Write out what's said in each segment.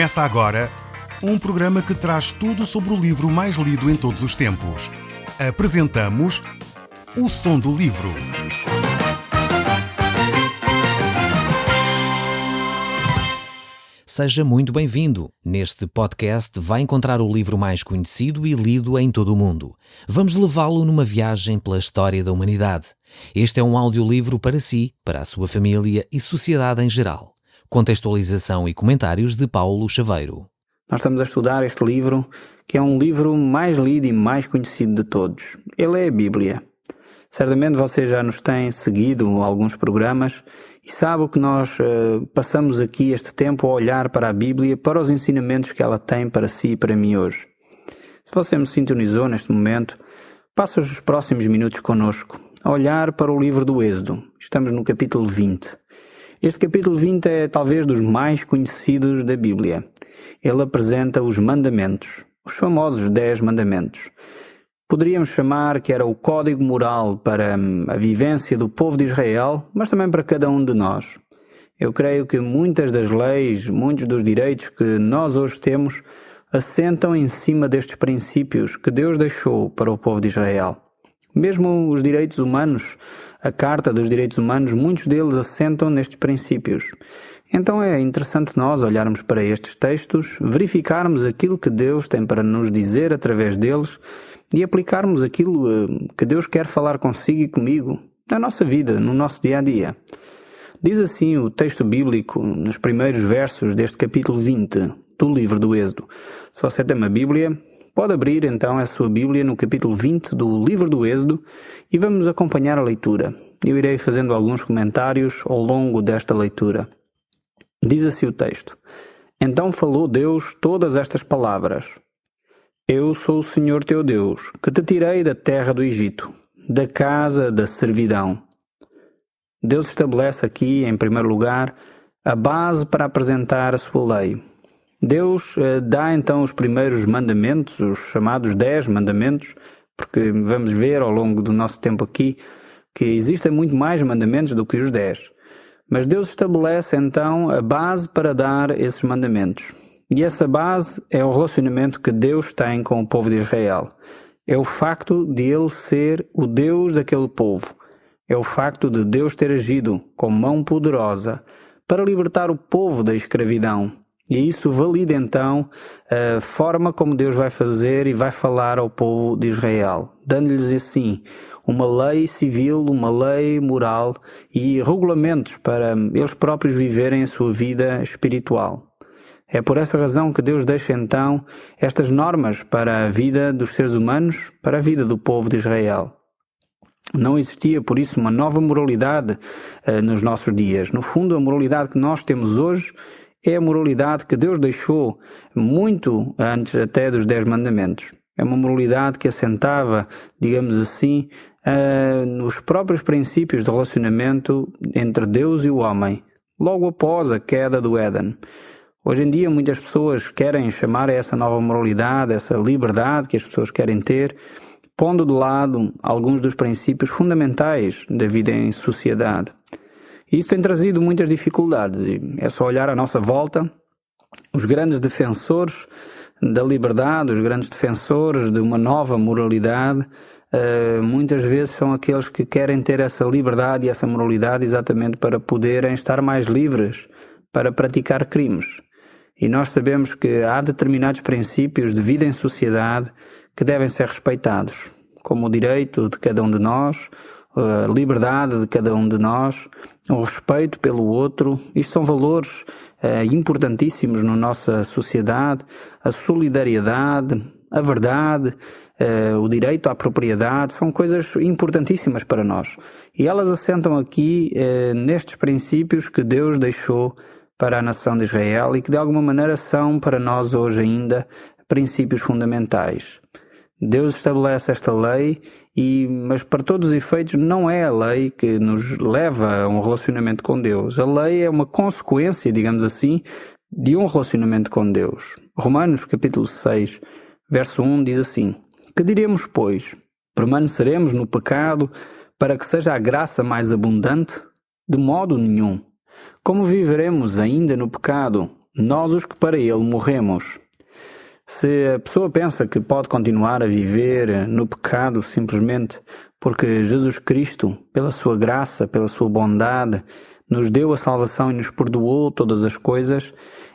Começa agora um programa que traz tudo sobre o livro mais lido em todos os tempos. Apresentamos O Som do Livro. Seja muito bem-vindo. Neste podcast vai encontrar o livro mais conhecido e lido em todo o mundo. Vamos levá-lo numa viagem pela história da humanidade. Este é um audiolivro para si, para a sua família e sociedade em geral. Contextualização e comentários de Paulo Chaveiro. Nós estamos a estudar este livro, que é um livro mais lido e mais conhecido de todos. Ele é a Bíblia. Certamente você já nos tem seguido alguns programas e sabe que nós passamos aqui este tempo a olhar para a Bíblia, para os ensinamentos que ela tem para si e para mim hoje. Se você me sintonizou neste momento, passa os próximos minutos connosco a olhar para o livro do Êxodo. Estamos no capítulo 20. Este capítulo 20 é talvez dos mais conhecidos da Bíblia. Ele apresenta os mandamentos, os famosos 10 mandamentos. Poderíamos chamar que era o código moral para a vivência do povo de Israel, mas também para cada um de nós. Eu creio que muitas das leis, muitos dos direitos que nós hoje temos, assentam em cima destes princípios que Deus deixou para o povo de Israel. Mesmo os direitos humanos, a Carta dos Direitos Humanos, muitos deles assentam nestes princípios. Então é interessante nós olharmos para estes textos, verificarmos aquilo que Deus tem para nos dizer através deles e aplicarmos aquilo que Deus quer falar consigo e comigo, na nossa vida, no nosso dia-a-dia. Diz assim o texto bíblico, nos primeiros versos deste capítulo 20 do livro do Êxodo. Se você tem uma Bíblia, pode abrir então a sua Bíblia no capítulo 20 do livro do Êxodo e vamos acompanhar a leitura. Eu irei fazendo alguns comentários ao longo desta leitura. Diz assim o texto: Então falou Deus todas estas palavras. Eu sou o Senhor teu Deus, que te tirei da terra do Egito, da casa da servidão. Deus estabelece aqui, em primeiro lugar, a base para apresentar a sua lei. Deus dá então os primeiros mandamentos, os chamados 10 mandamentos, porque vamos ver ao longo do nosso tempo aqui que existem muito mais mandamentos do que os 10. Mas Deus estabelece então a base para dar esses mandamentos. E essa base é o relacionamento que Deus tem com o povo de Israel. É o facto de Ele ser o Deus daquele povo. É o facto de Deus ter agido com mão poderosa para libertar o povo da escravidão. E isso valida então a forma como Deus vai fazer e vai falar ao povo de Israel, dando-lhes assim uma lei civil, uma lei moral e regulamentos para eles próprios viverem a sua vida espiritual. É por essa razão que Deus deixa então estas normas para a vida dos seres humanos, para a vida do povo de Israel. Não existia, por isso, uma nova moralidade nos nossos dias. No fundo, a moralidade que nós temos hoje é a moralidade que Deus deixou muito antes até dos 10 mandamentos. É uma moralidade que assentava, digamos assim, nos próprios princípios de relacionamento entre Deus e o homem, logo após a queda do Éden. Hoje em dia muitas pessoas querem chamar a essa nova moralidade, essa liberdade que as pessoas querem ter, pondo de lado alguns dos princípios fundamentais da vida em sociedade. E isso tem trazido muitas dificuldades e é só olhar à nossa volta. Os grandes defensores da liberdade, os grandes defensores de uma nova moralidade, muitas vezes são aqueles que querem ter essa liberdade e essa moralidade exatamente para poderem estar mais livres para praticar crimes. E nós sabemos que há determinados princípios de vida em sociedade que devem ser respeitados, como o direito de cada um de nós, a liberdade de cada um de nós, o respeito pelo outro. Isto são valores importantíssimos na nossa sociedade, a solidariedade, a verdade, o direito à propriedade, são coisas importantíssimas para nós. E elas assentam aqui nestes princípios que Deus deixou para a nação de Israel e que de alguma maneira são para nós hoje ainda princípios fundamentais. Deus estabelece esta lei, mas para todos os efeitos não é a lei que nos leva a um relacionamento com Deus. A lei é uma consequência, digamos assim, de um relacionamento com Deus. Romanos capítulo 6, verso 1 diz assim: Que diremos, pois? Permaneceremos no pecado para que seja a graça mais abundante? De modo nenhum. Como viveremos ainda no pecado nós os que para Ele morremos. Se a pessoa pensa que pode continuar a viver no pecado simplesmente porque Jesus Cristo, pela sua graça, pela sua bondade, nos deu a salvação e nos perdoou todas as coisas,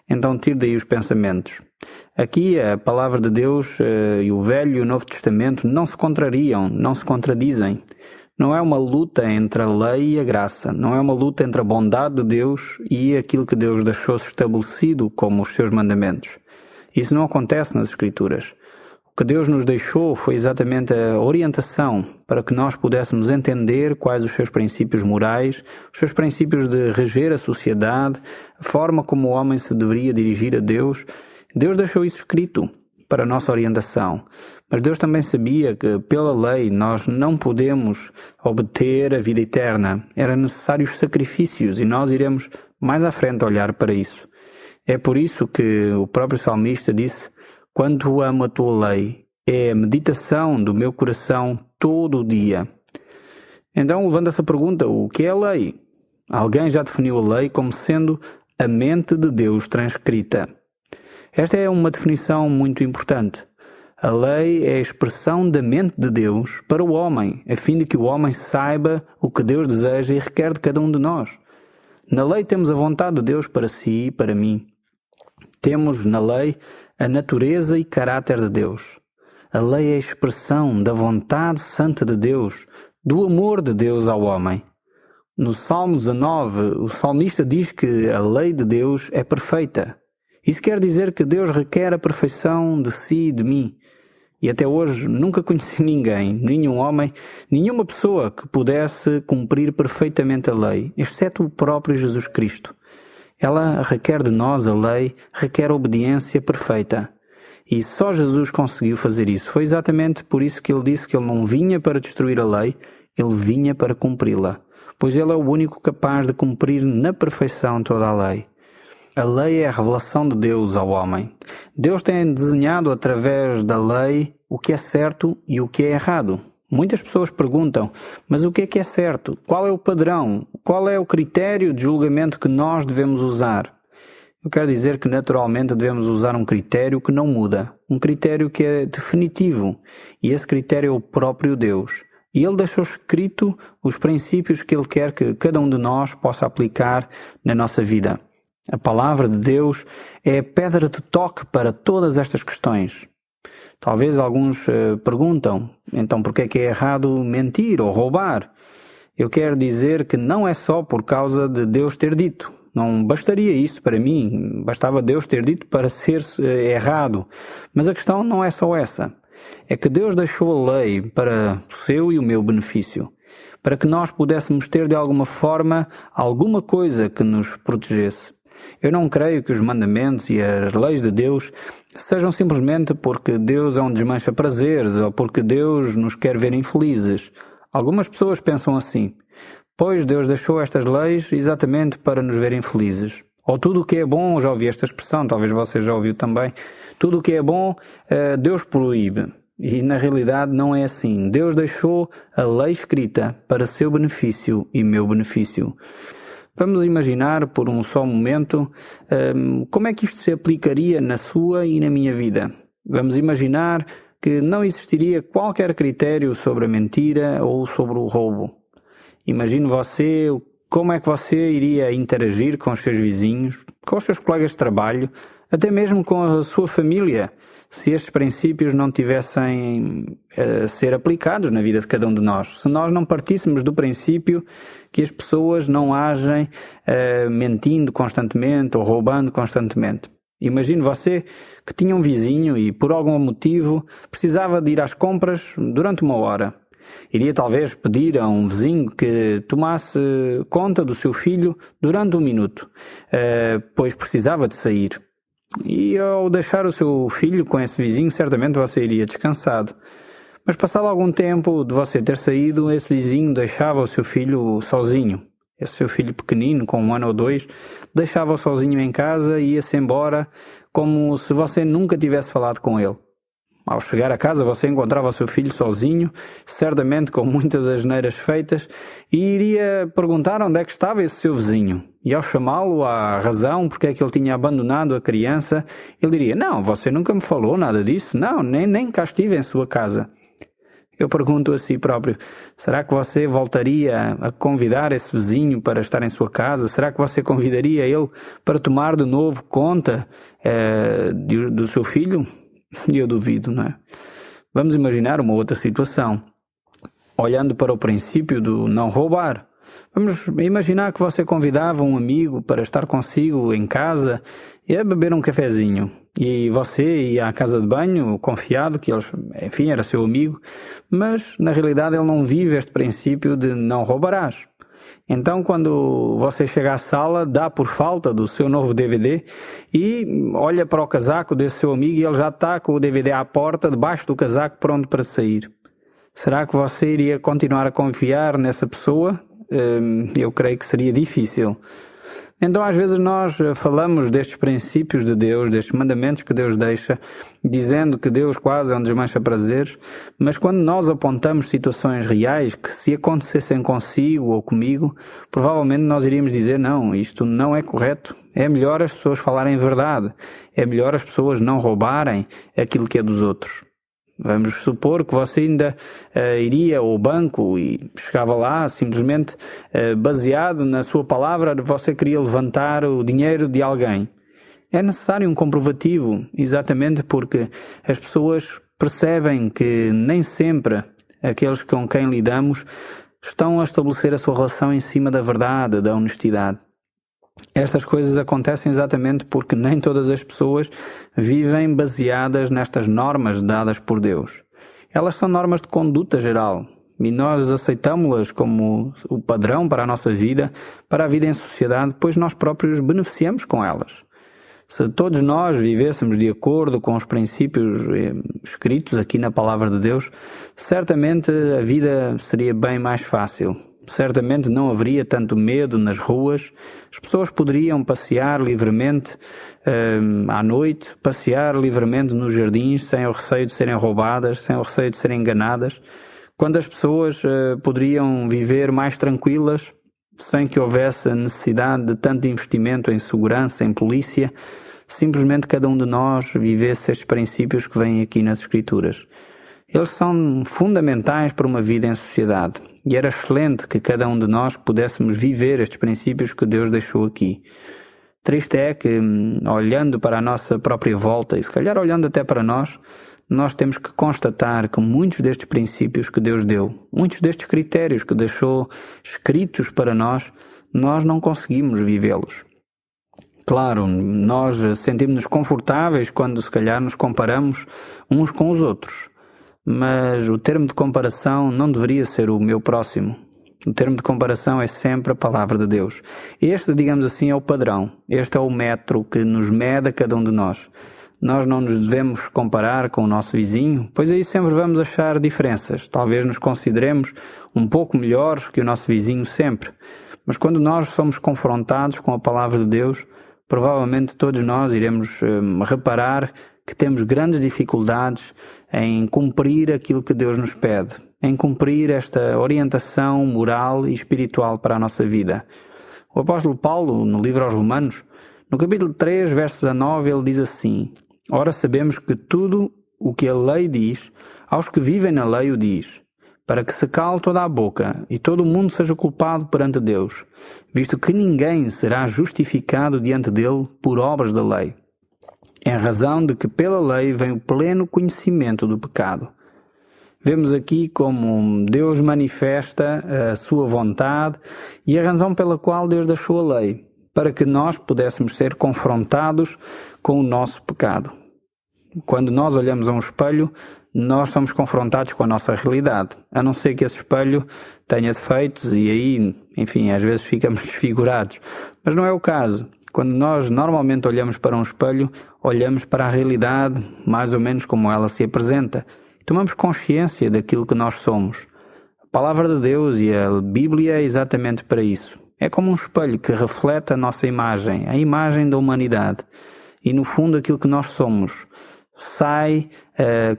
então tire daí os pensamentos. Aqui a palavra de Deus e o Velho e o Novo Testamento não se contrariam, não se contradizem. Não é uma luta entre a lei e a graça, não é uma luta entre a bondade de Deus e aquilo que Deus deixou-se estabelecido como os seus mandamentos. Isso não acontece nas Escrituras. O que Deus nos deixou foi exatamente a orientação para que nós pudéssemos entender quais os seus princípios morais, os seus princípios de reger a sociedade, a forma como o homem se deveria dirigir a Deus. Deus deixou isso escrito para a nossa orientação. Mas Deus também sabia que, pela lei, nós não podemos obter a vida eterna. Eram necessários sacrifícios e nós iremos mais à frente olhar para isso. É por isso que o próprio salmista disse: "Quanto amo a tua lei, é a meditação do meu coração todo o dia." Então levanta-se a pergunta: o que é a lei? Alguém já definiu a lei como sendo a mente de Deus transcrita. Esta é uma definição muito importante. A lei é a expressão da mente de Deus para o homem, a fim de que o homem saiba o que Deus deseja e requer de cada um de nós. Na lei temos a vontade de Deus para si e para mim. Temos na lei a natureza e caráter de Deus. A lei é a expressão da vontade santa de Deus, do amor de Deus ao homem. No Salmo 19, o salmista diz que a lei de Deus é perfeita. Isso quer dizer que Deus requer a perfeição de si e de mim. E até hoje nunca conheci ninguém, nenhum homem, nenhuma pessoa que pudesse cumprir perfeitamente a lei, exceto o próprio Jesus Cristo. Ela requer de nós, a lei, requer obediência perfeita. E só Jesus conseguiu fazer isso. Foi exatamente por isso que ele disse que ele não vinha para destruir a lei, ele vinha para cumpri-la. Pois ele é o único capaz de cumprir na perfeição toda a lei. A lei é a revelação de Deus ao homem. Deus tem desenhado através da lei o que é certo e o que é errado. Muitas pessoas perguntam: mas o que é certo? Qual é o padrão? Qual é o critério de julgamento que nós devemos usar? Eu quero dizer que naturalmente devemos usar um critério que não muda. Um critério que é definitivo. E esse critério é o próprio Deus. E Ele deixou escrito os princípios que Ele quer que cada um de nós possa aplicar na nossa vida. A palavra de Deus é a pedra de toque para todas estas questões. Talvez alguns perguntam: então por que é errado mentir ou roubar? Eu quero dizer que não é só por causa de Deus ter dito. Não bastaria isso para mim, bastava Deus ter dito para ser errado. Mas a questão não é só essa. É que Deus deixou a lei para o seu e o meu benefício, para que nós pudéssemos ter de alguma forma alguma coisa que nos protegesse. Eu não creio que os mandamentos e as leis de Deus sejam simplesmente porque Deus é um desmancha-prazeres ou porque Deus nos quer ver infelizes. Algumas pessoas pensam assim: pois Deus deixou estas leis exatamente para nos ver infelizes. Ou tudo o que é bom, já ouvi esta expressão, talvez você já ouviu também, tudo o que é bom Deus proíbe. E na realidade não é assim. Deus deixou a lei escrita para seu benefício e meu benefício. Vamos imaginar por um só momento como é que isto se aplicaria na sua e na minha vida. Vamos imaginar que não existiria qualquer critério sobre a mentira ou sobre o roubo. Imagine você como é que você iria interagir com os seus vizinhos, com os seus colegas de trabalho, até mesmo com a sua família, se estes princípios não tivessem a ser aplicados na vida de cada um de nós. Se nós não partíssemos do princípio que as pessoas não agem mentindo constantemente ou roubando constantemente. Imagine você que tinha um vizinho e por algum motivo precisava de ir às compras durante 1 hora. Iria talvez pedir a um vizinho que tomasse conta do seu filho durante 1 minuto, pois precisava de sair. E ao deixar o seu filho com esse vizinho, certamente você iria descansado. Mas passado algum tempo de você ter saído, esse vizinho deixava o seu filho sozinho. Esse seu filho pequenino, com 1 ano ou 2, deixava-o sozinho em casa e ia-se embora como se você nunca tivesse falado com ele. Ao chegar a casa você encontrava o seu filho sozinho, certamente com muitas asneiras feitas, e iria perguntar onde é que estava esse seu vizinho. E ao chamá-lo à razão porque é que ele tinha abandonado a criança, ele diria: não, você nunca me falou nada disso, não, nem cá estive em sua casa. Eu pergunto a si próprio: será que você voltaria a convidar esse vizinho para estar em sua casa? Será que você convidaria ele para tomar de novo conta do seu filho? Eu duvido, não é? Vamos imaginar uma outra situação. Olhando para o princípio do não roubar. Vamos imaginar que você convidava um amigo para estar consigo em casa e a beber um cafezinho. E você ia à casa de banho, confiado que ele, enfim, era seu amigo, mas na realidade ele não vive este princípio de não roubarás. Então, quando você chega à sala, dá por falta do seu novo DVD e olha para o casaco desse seu amigo e ele já está com o DVD à porta, debaixo do casaco, pronto para sair. Será que você iria continuar a confiar nessa pessoa? Eu creio que seria difícil. Então, às vezes nós falamos destes princípios de Deus, destes mandamentos que Deus deixa, dizendo que Deus quase é um desmancha prazeres, mas quando nós apontamos situações reais que se acontecessem consigo ou comigo, provavelmente nós iríamos dizer: não, isto não é correto, é melhor as pessoas falarem verdade, é melhor as pessoas não roubarem aquilo que é dos outros. Vamos supor que você ainda iria ao banco e chegava lá simplesmente baseado na sua palavra, você queria levantar o dinheiro de alguém. É necessário um comprovativo, exatamente porque as pessoas percebem que nem sempre aqueles com quem lidamos estão a estabelecer a sua relação em cima da verdade, da honestidade. Estas coisas acontecem exatamente porque nem todas as pessoas vivem baseadas nestas normas dadas por Deus. Elas são normas de conduta geral e nós aceitamos-las como o padrão para a nossa vida, para a vida em sociedade, pois nós próprios beneficiamos com elas. Se todos nós vivêssemos de acordo com os princípios escritos aqui na Palavra de Deus, certamente a vida seria bem mais fácil. Certamente não haveria tanto medo nas ruas, as pessoas poderiam passear livremente à noite, passear livremente nos jardins sem o receio de serem roubadas, sem o receio de serem enganadas, quando as pessoas poderiam viver mais tranquilas, sem que houvesse a necessidade de tanto investimento em segurança, em polícia, simplesmente cada um de nós vivesse estes princípios que vêm aqui nas Escrituras. Eles são fundamentais para uma vida em sociedade e era excelente que cada um de nós pudéssemos viver estes princípios que Deus deixou aqui. Triste é que, olhando para a nossa própria volta e se calhar olhando até para nós temos que constatar que muitos destes princípios que Deus deu, muitos destes critérios que deixou escritos para nós não conseguimos vivê-los. Claro, nós sentimos-nos confortáveis quando se calhar nos comparamos uns com os outros. Mas o termo de comparação não deveria ser o meu próximo. O termo de comparação é sempre a Palavra de Deus. Este, digamos assim, é o padrão. Este é o metro que nos mede a cada um de nós. Nós não nos devemos comparar com o nosso vizinho, pois aí sempre vamos achar diferenças. Talvez nos consideremos um pouco melhores que o nosso vizinho sempre. Mas quando nós somos confrontados com a Palavra de Deus, provavelmente todos nós iremos reparar que temos grandes dificuldades em cumprir aquilo que Deus nos pede, em cumprir esta orientação moral e espiritual para a nossa vida. O apóstolo Paulo, no livro aos Romanos, no capítulo 3, versos a 9, ele diz assim: ora sabemos que tudo o que a lei diz, aos que vivem na lei o diz, para que se cale toda a boca e todo o mundo seja culpado perante Deus, visto que ninguém será justificado diante dele por obras da lei, em razão de que pela lei vem o pleno conhecimento do pecado. Vemos aqui como Deus manifesta a sua vontade e a razão pela qual Deus deixou a lei, para que nós pudéssemos ser confrontados com o nosso pecado. Quando nós olhamos a um espelho, nós somos confrontados com a nossa realidade, a não ser que esse espelho tenha defeitos e aí, enfim, às vezes ficamos desfigurados. Mas não é o caso. Quando nós normalmente olhamos para um espelho, olhamos para a realidade mais ou menos como ela se apresenta. Tomamos consciência daquilo que nós somos. A Palavra de Deus e a Bíblia é exatamente para isso. É como um espelho que reflete a nossa imagem, a imagem da humanidade. E no fundo aquilo que nós somos sai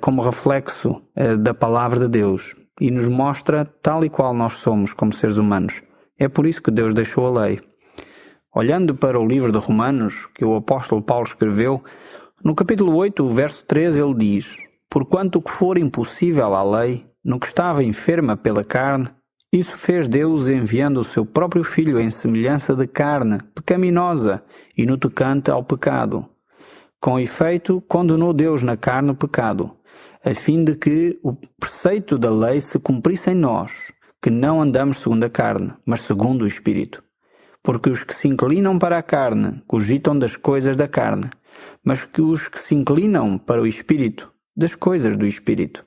como reflexo da palavra de Deus e nos mostra tal e qual nós somos como seres humanos. É por isso que Deus deixou a lei. Olhando para o livro de Romanos, que o apóstolo Paulo escreveu, no capítulo 8, o verso 13, ele diz: Porquanto o que for impossível à lei, no que estava enferma pela carne, isso fez Deus enviando o seu próprio Filho em semelhança de carne, pecaminosa, e no tocante ao pecado. Com efeito, condenou Deus na carne o pecado, a fim de que o preceito da lei se cumprisse em nós, que não andamos segundo a carne, mas segundo o Espírito. Porque os que se inclinam para a carne cogitam das coisas da carne, mas que os que se inclinam para o Espírito, das coisas do Espírito.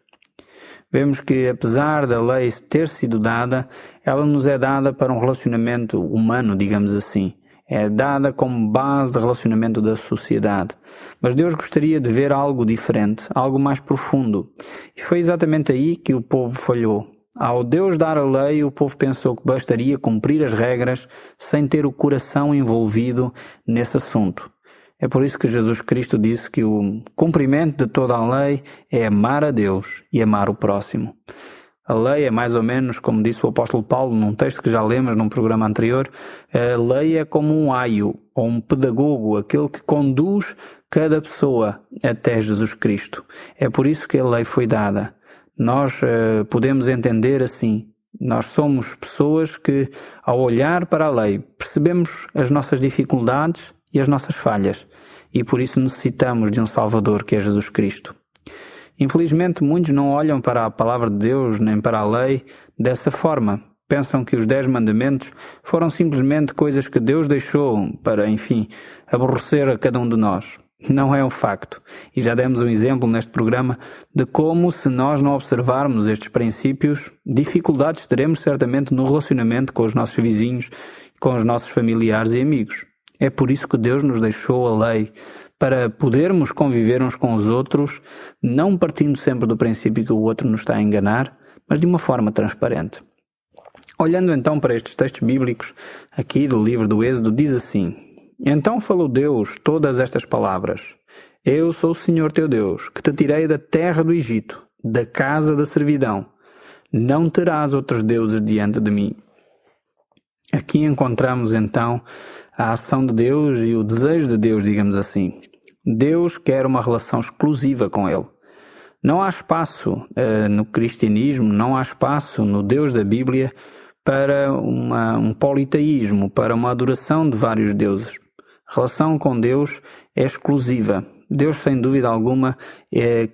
Vemos que, apesar da lei ter sido dada, ela nos é dada para um relacionamento humano, digamos assim. É dada como base de relacionamento da sociedade. Mas Deus gostaria de ver algo diferente, algo mais profundo. E foi exatamente aí que o povo falhou. Ao Deus dar a lei, o povo pensou que bastaria cumprir as regras sem ter o coração envolvido nesse assunto. É por isso que Jesus Cristo disse que o cumprimento de toda a lei é amar a Deus e amar o próximo. A lei é mais ou menos, como disse o apóstolo Paulo num texto que já lemos num programa anterior, a lei é como um aio ou um pedagogo, aquele que conduz cada pessoa até Jesus Cristo. É por isso que a lei foi dada. Nós podemos entender assim. Nós somos pessoas que, ao olhar para a lei, percebemos as nossas dificuldades e as nossas falhas. E por isso necessitamos de um Salvador, que é Jesus Cristo. Infelizmente, muitos não olham para a palavra de Deus nem para a lei dessa forma. Pensam que os 10 mandamentos foram simplesmente coisas que Deus deixou para, enfim, aborrecer a cada um de nós. Não é um facto. E já demos um exemplo neste programa de como, se nós não observarmos estes princípios, dificuldades teremos certamente no relacionamento com os nossos vizinhos, com os nossos familiares e amigos. É por isso que Deus nos deixou a lei, para podermos conviver uns com os outros, não partindo sempre do princípio que o outro nos está a enganar, mas de uma forma transparente. Olhando então para estes textos bíblicos, aqui do livro do Êxodo, diz assim: Então falou Deus todas estas palavras: Eu sou o Senhor teu Deus, que te tirei da terra do Egito, da casa da servidão. Não terás outros deuses diante de mim. Aqui encontramos então a ação de Deus e o desejo de Deus, digamos assim. Deus quer uma relação exclusiva com Ele. Não há espaço no cristianismo, não há espaço no Deus da Bíblia para um politeísmo, para uma adoração de vários deuses. A relação com Deus é exclusiva. Deus, sem dúvida alguma,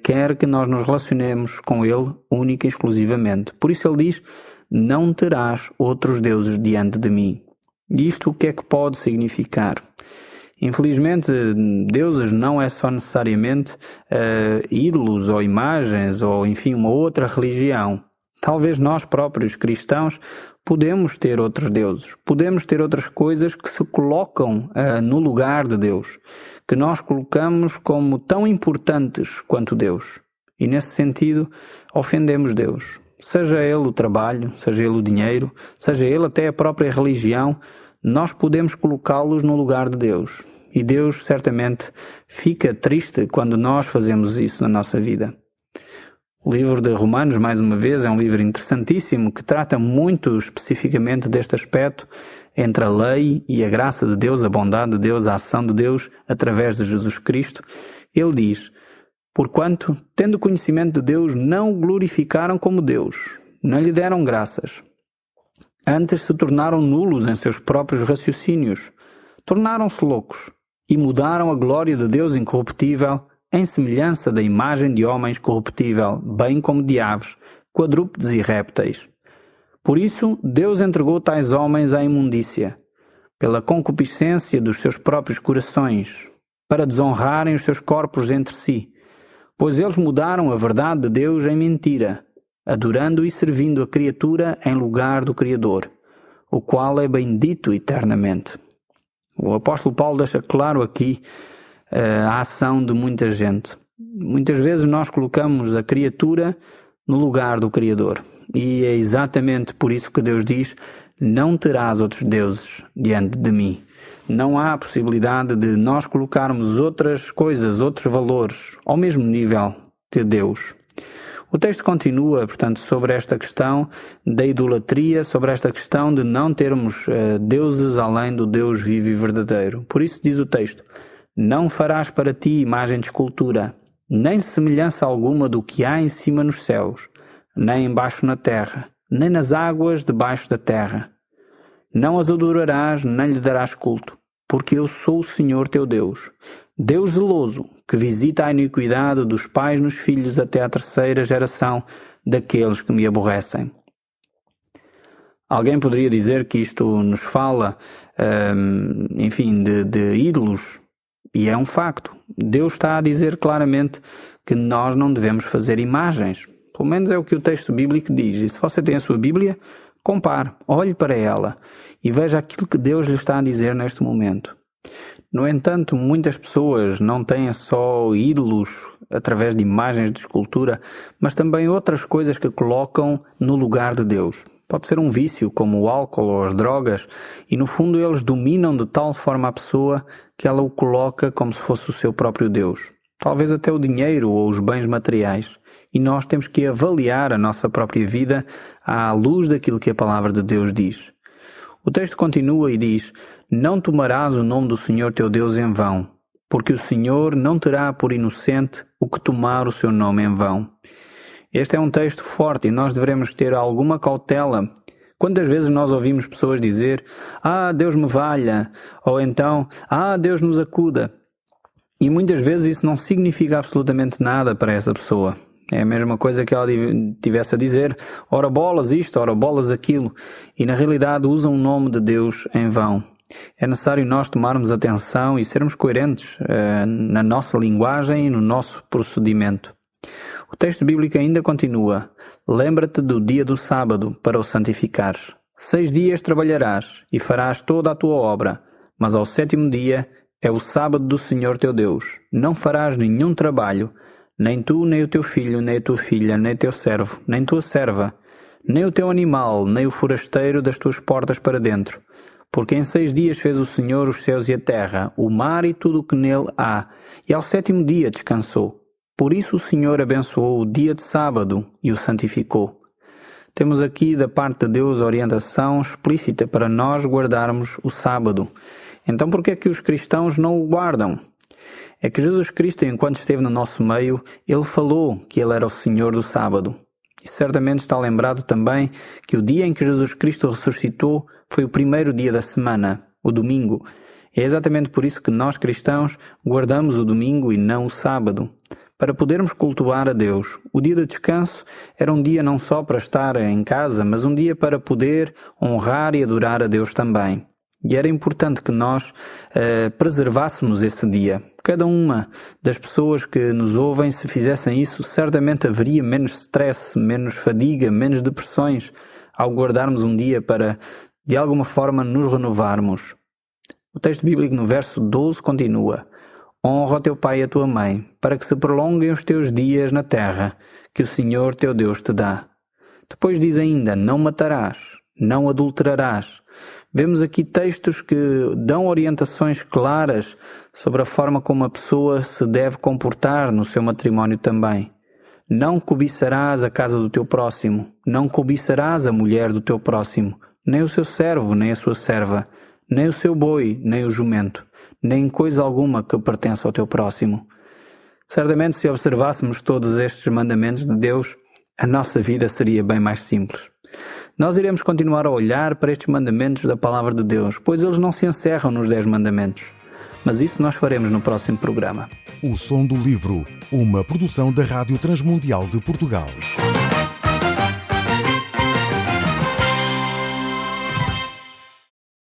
quer que nós nos relacionemos com Ele única e exclusivamente. Por isso Ele diz: Não terás outros deuses diante de mim. E isto o que é que pode significar? Infelizmente, deuses não é só necessariamente ídolos ou imagens ou, enfim, uma outra religião. Talvez nós próprios cristãos podemos ter outros deuses, podemos ter outras coisas que se colocam no lugar de Deus, que nós colocamos como tão importantes quanto Deus. E nesse sentido, ofendemos Deus. Seja ele o trabalho, seja ele o dinheiro, seja ele até a própria religião, nós podemos colocá-los no lugar de Deus. E Deus certamente fica triste quando nós fazemos isso na nossa vida. O livro de Romanos, mais uma vez, é um livro interessantíssimo que trata muito especificamente deste aspecto entre a lei e a graça de Deus, a bondade de Deus, a ação de Deus através de Jesus Cristo. Ele diz: Porquanto, tendo conhecimento de Deus, não o glorificaram como Deus, não lhe deram graças. Antes se tornaram nulos em seus próprios raciocínios, tornaram-se loucos e mudaram a glória de Deus incorruptível em semelhança da imagem de homens corruptível, bem como de aves, quadrúpedes e répteis. Por isso, Deus entregou tais homens à imundícia, pela concupiscência dos seus próprios corações, para desonrarem os seus corpos entre si, pois eles mudaram a verdade de Deus em mentira, adorando e servindo a criatura em lugar do Criador, o qual é bendito eternamente. O apóstolo Paulo deixa claro aqui a ação de muita gente. Muitas vezes nós colocamos a criatura no lugar do Criador. E é exatamente por isso que Deus diz: Não terás outros deuses diante de mim. Não há possibilidade de nós colocarmos outras coisas, outros valores, ao mesmo nível que Deus. O texto continua, portanto, sobre esta questão da idolatria, sobre esta questão de não termos deuses além do Deus vivo e verdadeiro. Por isso diz o texto: não farás para ti imagem de escultura, nem semelhança alguma do que há em cima nos céus, nem embaixo na terra, nem nas águas debaixo da terra. Não as adorarás, nem lhe darás culto, porque eu sou o Senhor teu Deus, Deus zeloso, que visita a iniquidade dos pais nos filhos até à 3ª geração daqueles que me aborrecem. Alguém poderia dizer que isto nos fala, de ídolos, e é um facto. Deus está a dizer claramente que nós não devemos fazer imagens. Pelo menos é o que o texto bíblico diz. E se você tem a sua Bíblia, compare, olhe para ela e veja aquilo que Deus lhe está a dizer neste momento. No entanto, muitas pessoas não têm só ídolos através de imagens de escultura, mas também outras coisas que colocam no lugar de Deus. Pode ser um vício, como o álcool ou as drogas, e no fundo eles dominam de tal forma a pessoa que ela o coloca como se fosse o seu próprio Deus. Talvez até o dinheiro ou os bens materiais. E nós temos que avaliar a nossa própria vida à luz daquilo que a palavra de Deus diz. O texto continua e diz: não tomarás o nome do Senhor teu Deus em vão, porque o Senhor não terá por inocente o que tomar o seu nome em vão. Este é um texto forte e nós devemos ter alguma cautela. Quantas vezes nós ouvimos pessoas dizer: Deus me valha, ou então, Deus nos acuda. E muitas vezes isso não significa absolutamente nada para essa pessoa. É a mesma coisa que ela tivesse a dizer: ora bolas isto, ora bolas aquilo, e na realidade usam o nome de Deus em vão. É necessário nós tomarmos atenção e sermos coerentes na nossa linguagem e no nosso procedimento. O texto bíblico ainda continua: lembra-te do dia do sábado para o santificares. 6 dias trabalharás e farás toda a tua obra, mas ao 7º dia é o sábado do Senhor teu Deus. Não farás nenhum trabalho, nem tu, nem o teu filho, nem a tua filha, nem teu servo, nem tua serva, nem o teu animal, nem o forasteiro das tuas portas para dentro. Porque em 6 dias fez o Senhor os céus e a terra, o mar e tudo o que nele há, e ao 7º dia descansou. Por isso o Senhor abençoou o dia de sábado e o santificou. Temos aqui da parte de Deus orientação explícita para nós guardarmos o sábado. Então por que é que os cristãos não o guardam? É que Jesus Cristo, enquanto esteve no nosso meio, Ele falou que Ele era o Senhor do sábado. E certamente está lembrado também que o dia em que Jesus Cristo ressuscitou foi o primeiro dia da semana, o domingo. É exatamente por isso que nós cristãos guardamos o domingo e não o sábado, para podermos cultuar a Deus. O dia de descanso era um dia não só para estar em casa, mas um dia para poder honrar e adorar a Deus também. E era importante que nós preservássemos esse dia. Cada uma das pessoas que nos ouvem, se fizessem isso, certamente haveria menos stress, menos fadiga, menos depressões ao guardarmos um dia para, de alguma forma, nos renovarmos. O texto bíblico no verso 12 continua: honra o teu pai e a tua mãe, para que se prolonguem os teus dias na terra, que o Senhor teu Deus te dá. Depois diz ainda: não matarás, não adulterarás. Vemos aqui textos que dão orientações claras sobre a forma como a pessoa se deve comportar no seu matrimónio também. Não cobiçarás a casa do teu próximo, não cobiçarás a mulher do teu próximo, nem o seu servo, nem a sua serva, nem o seu boi, nem o jumento, nem coisa alguma que pertença ao teu próximo. Certamente, se observássemos todos estes mandamentos de Deus, a nossa vida seria bem mais simples. Nós iremos continuar a olhar para estes mandamentos da Palavra de Deus, pois eles não se encerram nos 10 mandamentos. Mas isso nós faremos no próximo programa. O Som do Livro, uma produção da Rádio Transmundial de Portugal.